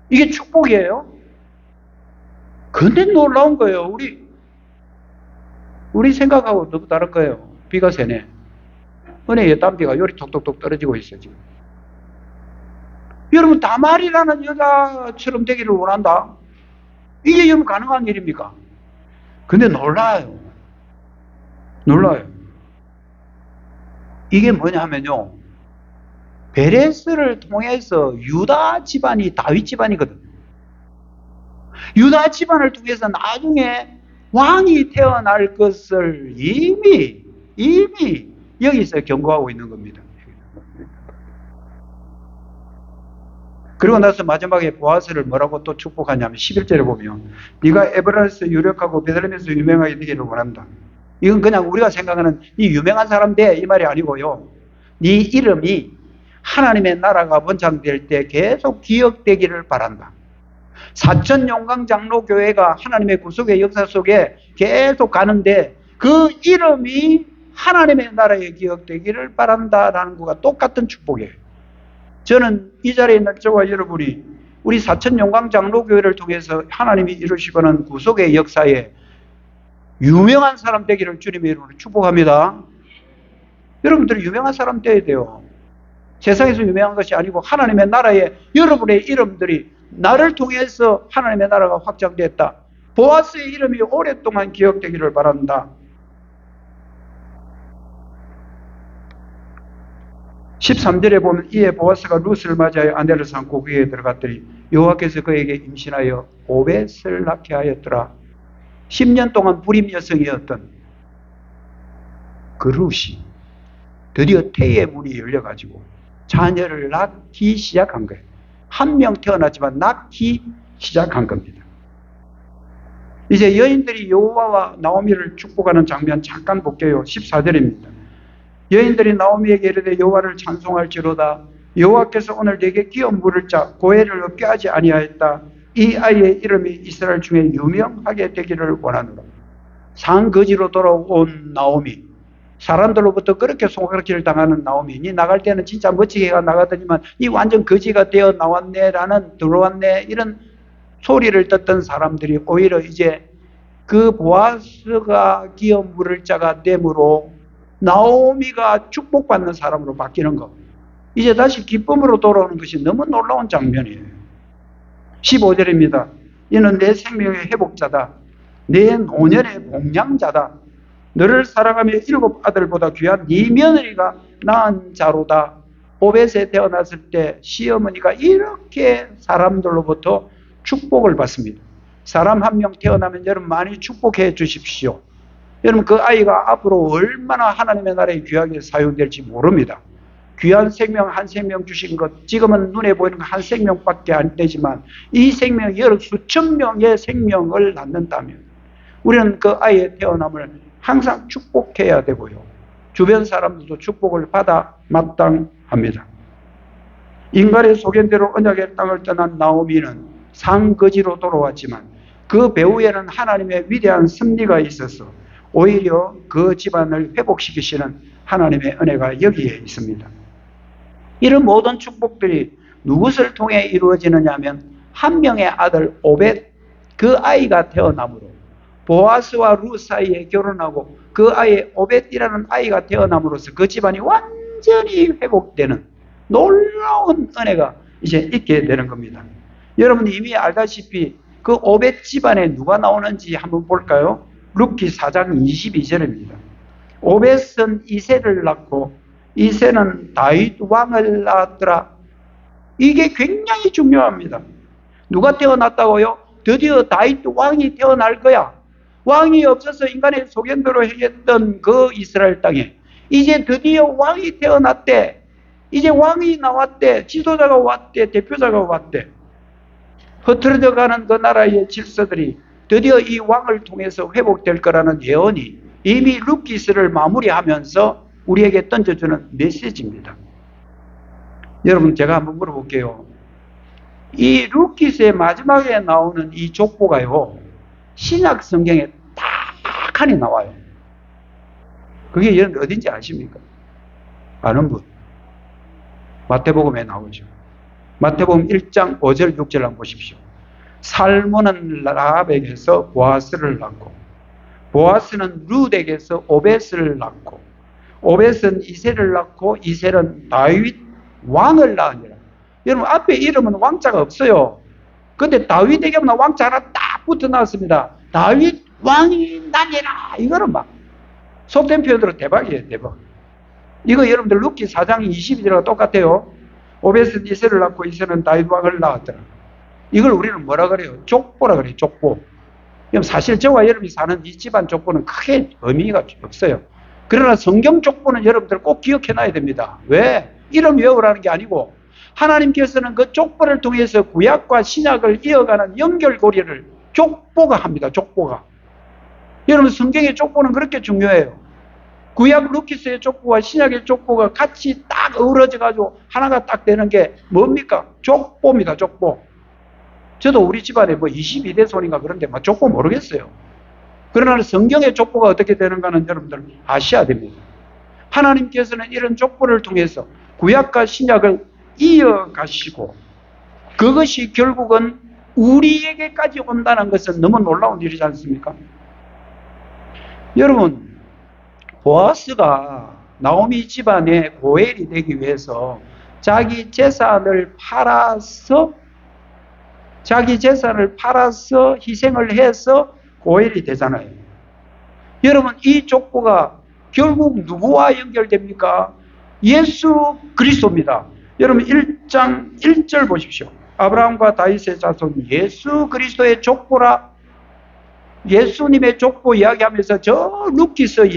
이게 축복이에요. 근데 놀라운 거예요. 우리 생각하고 너무 다른 거예요. 비가 새네. 은혜의 땀비가 요리 톡톡톡 떨어지고 있어 지금. 여러분 다말이라는 여자처럼 되기를 원한다. 이게 여러분 가능한 일입니까? 근데 놀라요. 이게 뭐냐 하면요, 베레스를 통해서 유다 집안이 다윗 집안이거든요. 유다 집안을 통해서 나중에 왕이 태어날 것을 이미 여기서 경고하고 있는 겁니다. 그리고 나서 마지막에 보아스를 뭐라고 또 축복하냐면 11절에 보면 네가 에브라에서 유력하고 베들레헴에서 유명하게 되기를 원한다. 이건 그냥 우리가 생각하는 이 유명한 사람 돼 이 말이 아니고요. 네 이름이 하나님의 나라가 번창될 때 계속 기억되기를 바란다. 사천용강 장로교회가 하나님의 구속의 역사 속에 계속 가는데 그 이름이 하나님의 나라에 기억되기를 바란다라는 것과 똑같은 축복이에요. 저는 이 자리에 있는 저와 여러분이 우리 사천용강 장로교회를 통해서 하나님이 이루시고는 구속의 역사에 유명한 사람 되기를 주님의 이름으로 축복합니다. 여러분들이 유명한 사람 되어야 돼요. 세상에서 유명한 것이 아니고 하나님의 나라에 여러분의 이름들이 나를 통해서 하나님의 나라가 확장됐다. 보아스의 이름이 오랫동안 기억되기를 바란다. 13절에 보면 이에 보아스가 룻을 맞이하여 아내를 삼고 그에게 들어갔더니 여호와께서 그에게 임신하여 오벳을 낳게 하였더라. 10년 동안 불임 여성이었던 그 룻이 드디어 태의 문이 열려가지고 자녀를 낳기 시작한 거예요. 한 명 태어났지만 낳기 시작한 겁니다. 이제 여인들이 여호와와 나오미를 축복하는 장면 잠깐 볼게요. 14절입니다. 여인들이 나오미에게 이르되 여호와를 찬송할지로다. 여호와께서 오늘 내게 기업 물을 자 고해를 얻게 하지 아니하였다. 이 아이의 이름이 이스라엘 중에 유명하게 되기를 원하노라. 상거지로 돌아온 나오미, 사람들로부터 그렇게 손가락질을 당하는 나오미, 니 나갈 때는 진짜 멋지게 나가더니만 니 완전 거지가 되어 나왔네라는, 들어왔네, 이런 소리를 듣던 사람들이 오히려 이제 그 보아스가 기업 물을 자가 됨으로 나오미가 축복받는 사람으로 바뀌는 것, 이제 다시 기쁨으로 돌아오는 것이 너무 놀라운 장면이에요. 15절입니다. 이는 내 생명의 회복자다. 내 노년의 복량자다. 너를 사랑하며 7 아들보다 귀한 네 며느리가 낳은 자로다. 오벳에 태어났을 때 시어머니가 이렇게 사람들로부터 축복을 받습니다. 사람 한 명 태어나면 여러분 많이 축복해 주십시오. 여러분 그 아이가 앞으로 얼마나 하나님의 나라에 귀하게 사용될지 모릅니다. 귀한 생명 한 생명 주신 것, 지금은 눈에 보이는 한 생명밖에 안 되지만 이 생명이 여러 수천 명의 생명을 낳는다면 우리는 그 아이의 태어남을 항상 축복해야 되고요. 주변 사람들도 축복을 받아 마땅합니다. 인간의 소견대로 언약의 땅을 떠난 나오미는 상거지로 돌아왔지만 그 배후에는 하나님의 위대한 섭리가 있어서 오히려 그 집안을 회복시키시는 하나님의 은혜가 여기에 있습니다. 이런 모든 축복들이 누구를 통해 이루어지느냐 하면 한 명의 아들 오벳, 그 아이가 태어남으로 보아스와 루 사이에 결혼하고 그 아이 오벳이라는 아이가 태어남으로써 그 집안이 완전히 회복되는 놀라운 은혜가 이제 있게 되는 겁니다. 여러분 이미 알다시피 그 오벳 집안에 누가 나오는지 한번 볼까요? 룻기 4장 22절입니다. 오벳은 이새를 낳고 이새는 다윗 왕을 낳았더라. 이게 굉장히 중요합니다. 누가 태어났다고요? 드디어 다윗 왕이 태어날 거야. 왕이 없어서 인간의 소견대로 행했던 그 이스라엘 땅에 이제 드디어 왕이 태어났대. 이제 왕이 나왔대. 지도자가 왔대. 대표자가 왔대. 흐트러져가는 그 나라의 질서들이 드디어 이 왕을 통해서 회복될 거라는 예언이 이미 룻기스를 마무리하면서 우리에게 던져주는 메시지입니다. 여러분 제가 한번 물어볼게요. 이 룻기스의 마지막에 나오는 이 족보가요, 신약 성경에 딱 하니 나와요. 그게 여러분 어딘지 아십니까? 아는 분? 마태복음에 나오죠. 마태복음 1장 5절 6절 한번 보십시오. 살몬은 라합에게서 보아스를 낳고 보아스는 룻에게서 오벳을 낳고 오벳은 이새를 낳고 이새는 다윗 왕을 낳으니라. 여러분 앞에 이름은 왕자가 없어요. 근데 다윗에게만 왕자 하나 딱 붙어 나왔습니다. 다윗 왕이 나니라. 이거는 막 속된 표현으로 대박이에요. 대박. 이거 여러분들 룻기 4장 22절과 똑같아요. 오벳은 이새를 낳고 이새는 다윗 왕을 낳았더라. 이걸 우리는 뭐라 그래요? 족보라 그래요. 족보. 사실 저와 여러분이 사는 이 집안 족보는 크게 의미가 없어요. 그러나 성경 족보는 여러분들 꼭 기억해 놔야 됩니다. 왜? 이름 외우라는 게 아니고 하나님께서는 그 족보를 통해서 구약과 신약을 이어가는 연결고리를 족보가 합니다. 족보가. 여러분 성경의 족보는 그렇게 중요해요. 구약 룻기스의 족보와 신약의 족보가 같이 딱 어우러져 가지고 하나가 딱 되는 게 뭡니까? 족보입니다. 족보. 저도 우리 집안에 뭐 22대 손인가 그런데 막 족보 모르겠어요. 그러나 성경의 족보가 어떻게 되는가는 여러분들 아셔야 됩니다. 하나님께서는 이런 족보를 통해서 구약과 신약을 이어가시고 그것이 결국은 우리에게까지 온다는 것은 너무 놀라운 일이지 않습니까? 여러분 보아스가 나오미 집안의 고엘이 되기 위해서 자기 재산을 팔아서 희생을 해서 고엘이 되잖아요. 여러분 이 족보가 결국 누구와 연결됩니까? 예수 그리스도입니다. 여러분 1장 1절 보십시오. 아브라함과 다윗의 자손 예수 그리스도의 족보라. 예수님의 족보 이야기하면서 저 루키스를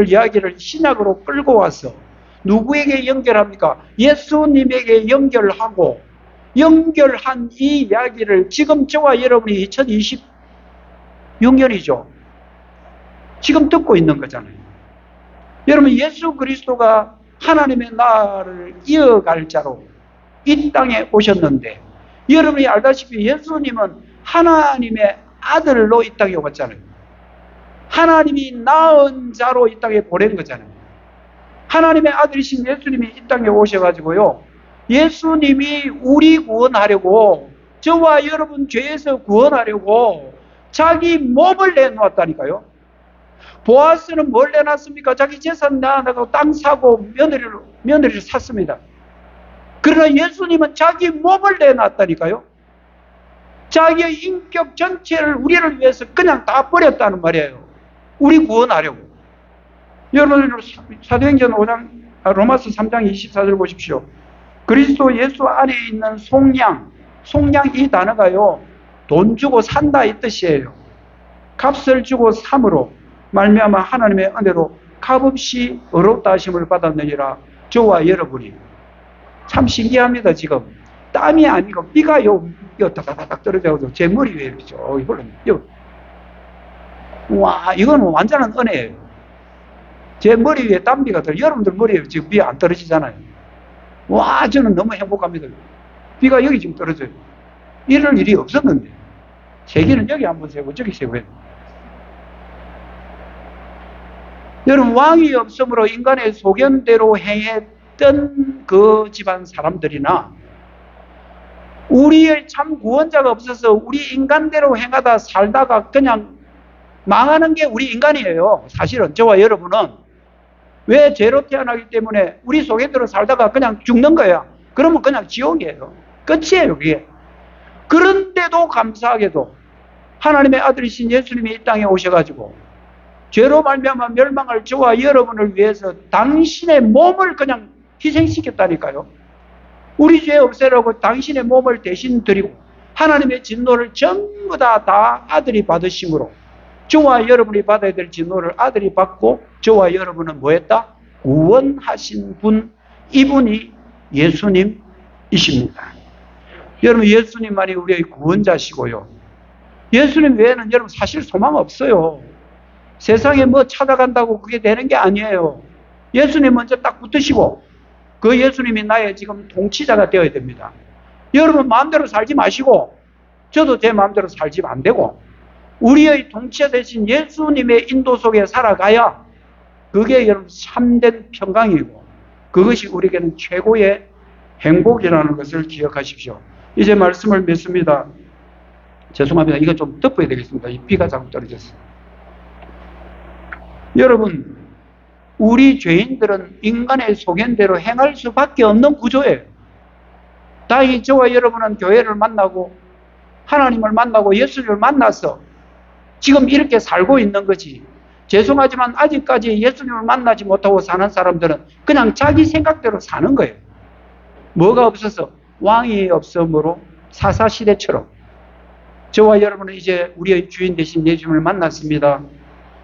이야기를 신약으로 끌고 와서 누구에게 연결합니까? 예수님에게 연결하고, 연결한 이 이야기를 지금 저와 여러분이 2026년이죠. 지금 듣고 있는 거잖아요. 여러분 예수 그리스도가 하나님의 나라를 이어갈 자로 이 땅에 오셨는데, 여러분이 알다시피 예수님은 하나님의 아들로 이 땅에 왔잖아요. 하나님이 낳은 자로 이 땅에 보낸 거잖아요. 하나님의 아들이신 예수님이 이 땅에 오셔가지고요, 예수님이 우리 구원하려고, 저와 여러분 죄에서 구원하려고 자기 몸을 내놓았다니까요. 보아스는 뭘 내놨습니까? 자기 재산 내놔고 땅 사고 며느리를 샀습니다. 그러나 예수님은 자기 몸을 내놨다니까요. 자기의 인격 전체를 우리를 위해서 그냥 다 버렸다는 말이에요. 우리 구원하려고. 여러분 사도행전 5장 로마서 3장 24절 보십시오. 그리스도 예수 안에 있는 속량 이 단어가요, 돈 주고 산다 이 뜻이에요. 값을 주고 삼으로 말미암아 하나님의 은혜로 값없이 의롭다 하심을 받았느니라. 저와 여러분이 참 신기합니다. 지금 땀이 아니고 비가 다다닥 떨어져서 제 머리 위에 이렇게 이걸로 와, 이건 완전한 은혜예요. 제 머리 위에 땀비가 떨어져. 여러분들 머리 위에 지금 비 안 떨어지잖아요. 와, 저는 너무 행복합니다. 비가 여기 지금 떨어져요. 이럴 일이 없었는데 세기는 여기 한번 세고 저기 세고 해요. 여러분 왕이 없으므로 인간의 소견대로 행했던 그 집안 사람들이나, 우리의 참 구원자가 없어서 우리 인간대로 행하다 살다가 그냥 망하는 게 우리 인간이에요. 사실은 저와 여러분은 왜 죄로 태어나기 때문에 우리 소견대로 살다가 그냥 죽는 거야. 그러면 그냥 지옥이에요. 끝이에요 그게. 그런데도 감사하게도 하나님의 아들이신 예수님이 이 땅에 오셔가지고 죄로 말미암아 멸망할 저와 여러분을 위해서 당신의 몸을 그냥 희생시켰다니까요. 우리 죄 없애라고 당신의 몸을 대신 드리고 하나님의 진노를 전부 다 아들이 받으심으로 저와 여러분이 받아야 될 진노를 아들이 받고 저와 여러분은 뭐했다? 구원하신 분, 이분이 예수님이십니다. 여러분 예수님만이 우리의 구원자시고요. 예수님 외에는 여러분 사실 소망 없어요. 세상에 뭐 찾아간다고 그게 되는 게 아니에요. 예수님 먼저 딱 붙으시고 그 예수님이 나의 지금 통치자가 되어야 됩니다. 여러분 마음대로 살지 마시고 저도 제 마음대로 살지 안 되고 우리의 통치자 되신 예수님의 인도 속에 살아가야 그게 여러분 참된 평강이고 그것이 우리에게는 최고의 행복이라는 것을 기억하십시오. 이제 말씀을 맺습니다. 죄송합니다. 이거 좀 덮어야 되겠습니다. 이 비가 자꾸 떨어졌어요. 여러분, 우리 죄인들은 인간의 소견대로 행할 수밖에 없는 구조예요. 다행히 저와 여러분은 교회를 만나고 하나님을 만나고 예수님을 만나서 지금 이렇게 살고 있는 거지. 죄송하지만 아직까지 예수님을 만나지 못하고 사는 사람들은 그냥 자기 생각대로 사는 거예요. 뭐가 없어서? 왕이 없으므로 사사시대처럼. 저와 여러분은 이제 우리의 주인 되신 예수님을 만났습니다.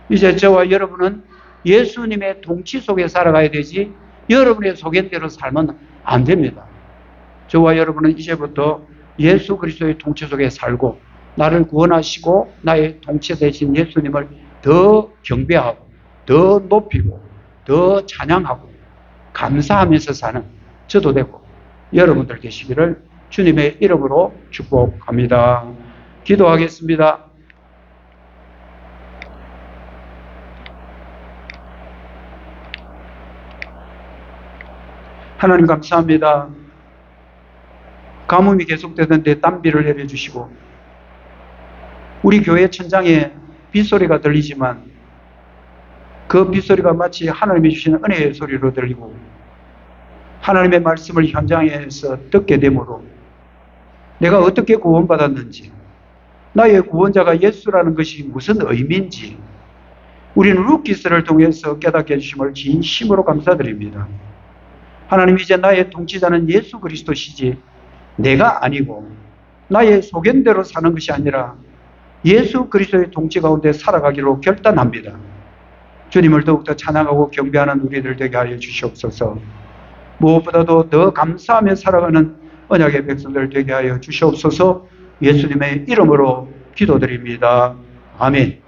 이제 저와 여러분은 예수님의 통치 속에 살아가야 되지 여러분의 소견대로 살면 안 됩니다. 저와 여러분은 이제부터 예수 그리스도의 통치 속에 살고 나를 구원하시고 나의 통치 되신 예수님을 더 경배하고 더 높이고 더 찬양하고 감사하면서 사는 저도 되고 여러분들 되시기를 주님의 이름으로 축복합니다. 기도하겠습니다. 하나님 감사합니다. 가뭄이 계속되던데 땀비를 내려주시고 우리 교회 천장에 빗소리가 들리지만 그 빗소리가 마치 하나님이 주시는 은혜의 소리로 들리고 하나님의 말씀을 현장에서 듣게 되므로 내가 어떻게 구원받았는지 나의 구원자가 예수라는 것이 무슨 의미인지 우리는 루키스를 통해서 깨닫게 해주심을 진심으로 감사드립니다. 하나님, 이제 나의 통치자는 예수 그리스도시지 내가 아니고 나의 소견대로 사는 것이 아니라 예수 그리스도의 통치 가운데 살아가기로 결단합니다. 주님을 더욱더 찬양하고 경배하는 우리들 되게 하여 주시옵소서. 무엇보다도 더 감사하며 살아가는 언약의 백성들 되게 하여 주시옵소서. 예수님의 이름으로 기도드립니다. 아멘.